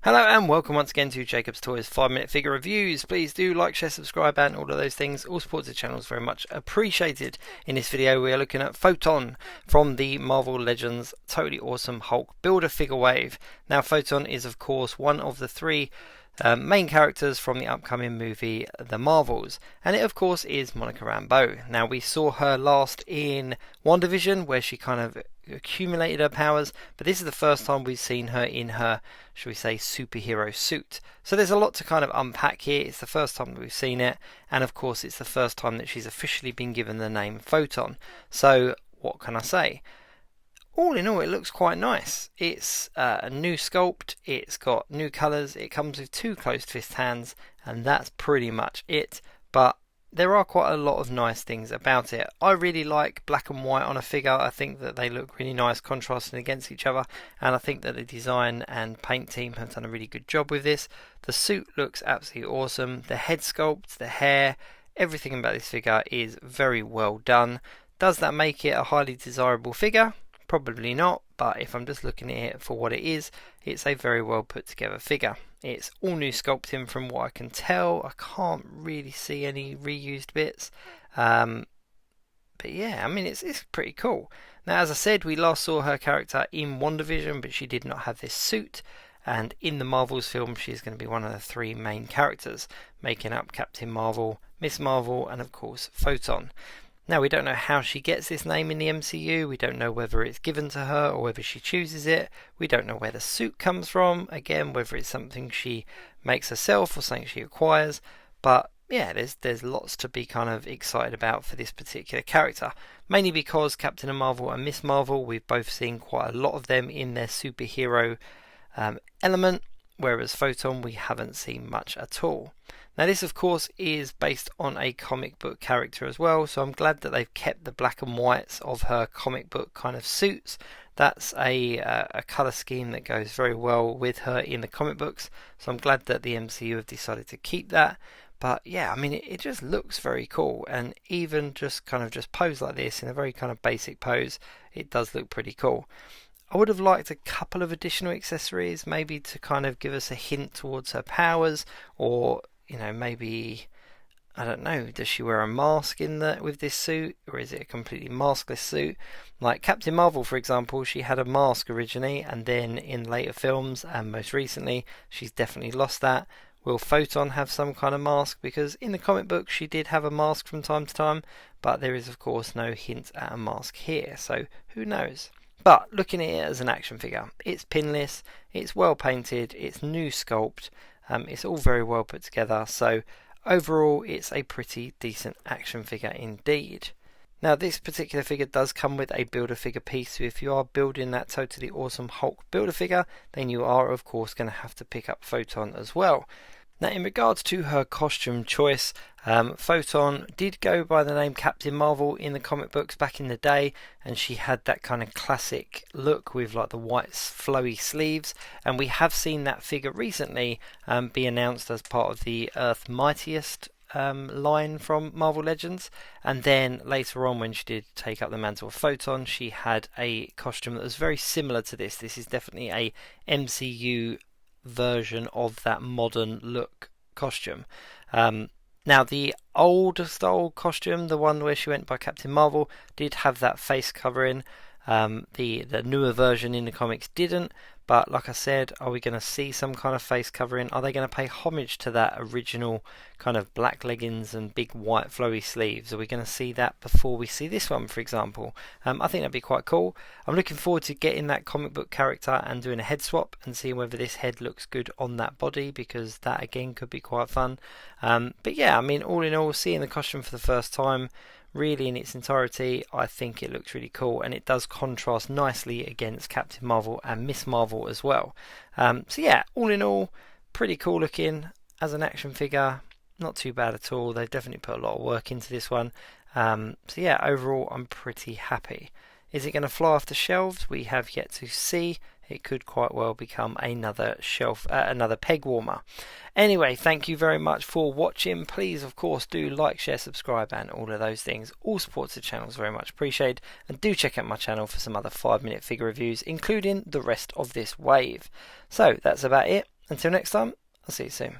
Hello and welcome once again to Jacob's Toys 5-minute figure reviews. Please do like, share, subscribe and all of those things. All support to the channel is very much appreciated. In this video we are looking at Photon from the Marvel Legends Totally Awesome Hulk Build-A-Figure wave. Now Photon is of course one of the three main characters from the upcoming movie The Marvels, and it of course is Monica Rambeau. Now we saw her last in WandaVision where she kind of accumulated her powers, but this is the first time we've seen her in her, shall we say, superhero suit. So there's a lot to kind of unpack here. It's the first time that we've seen it, and of course it's the first time that she's officially been given the name Photon. So what can I say? All in all, it looks quite nice. It's a new sculpt, it's got new colours, it comes with two closed fist hands, and that's pretty much it. But there are quite a lot of nice things about it. I really like black and white on a figure. I think that they look really nice contrasting against each other, and I think that the design and paint team have done a really good job with this. The suit looks absolutely awesome. The head sculpt, the hair, everything about this figure is very well done. Does that make it a highly desirable figure? Probably not, but if I'm just looking at it for what it is, it's a very well put together figure. It's all new sculpting from what I can tell. I can't really see any reused bits. But yeah, I mean, it's pretty cool. Now, as I said, we last saw her character in WandaVision, but she did not have this suit. And in the Marvels film, she's going to be one of the three main characters, making up Captain Marvel, Miss Marvel, and of course, Photon. Now, we don't know how she gets this name in the MCU. We don't know whether it's given to her or whether she chooses it. We don't know where the suit comes from. Again, whether it's something she makes herself or something she acquires. But yeah, there's lots to be kind of excited about for this particular character. Mainly because Captain Marvel and Miss Marvel, we've both seen quite a lot of them in their superhero element. Whereas Photon, we haven't seen much at all. Now this of course is based on a comic book character as well, so I'm glad that they've kept the black and whites of her comic book kind of suits. That's a colour scheme that goes very well with her in the comic books, so I'm glad that the MCU have decided to keep that. But yeah, I mean it just looks very cool, and even just posed like this in a very kind of basic pose, it does look pretty cool. I would have liked a couple of additional accessories, maybe to kind of give us a hint towards her powers, or you know, maybe, I don't know, does she wear a mask with this suit, or is it a completely maskless suit? Like Captain Marvel, for example, she had a mask originally, and then in later films and most recently she's definitely lost that. Will Photon have some kind of mask? Because in the comic book she did have a mask from time to time, but there is of course no hint at a mask here, so who knows. But looking at it as an action figure, it's pinless, it's well painted, it's new sculpt, it's all very well put together, so overall it's a pretty decent action figure indeed. Now this particular figure does come with a Build-A-Figure piece, so if you are building that Totally Awesome Hulk Build-A-Figure, then you are of course going to have to pick up Photon as well. Now in regards to her costume choice, Photon did go by the name Captain Marvel in the comic books back in the day, and she had that kind of classic look with like the white flowy sleeves, and we have seen that figure recently be announced as part of the Earth Mightiest line from Marvel Legends, and then later on when she did take up the mantle of Photon, she had a costume that was very similar to this. This is definitely a MCU version of that modern look costume. Now the old style costume, the one where she went by Captain Marvel, did have that face covering. The newer version in the comics didn't, but like I said, are we going to see some kind of face covering? Are they going to pay homage to that original kind of black leggings and big white flowy sleeves? Are we going to see that before we see this one, for example? I think that'd be quite cool. I'm looking forward to getting that comic book character and doing a head swap and seeing whether this head looks good on that body, because that again could be quite fun. But yeah, I mean, all in all, seeing the costume for the first time, really in its entirety, I think it looks really cool, and it does contrast nicely against Captain Marvel and Miss Marvel as well. So yeah, all in all, pretty cool looking as an action figure. Not too bad at all. They've definitely put a lot of work into this one. So yeah, overall I'm pretty happy. Is it going to fly off the shelves? We have yet to see. It could quite well become another another peg warmer. Anyway, thank you very much for watching. Please, of course, do like, share, subscribe, and all of those things. All support to the channel is very much appreciated. And do check out my channel for some other 5-minute figure reviews, including the rest of this wave. So that's about it. Until next time, I'll see you soon.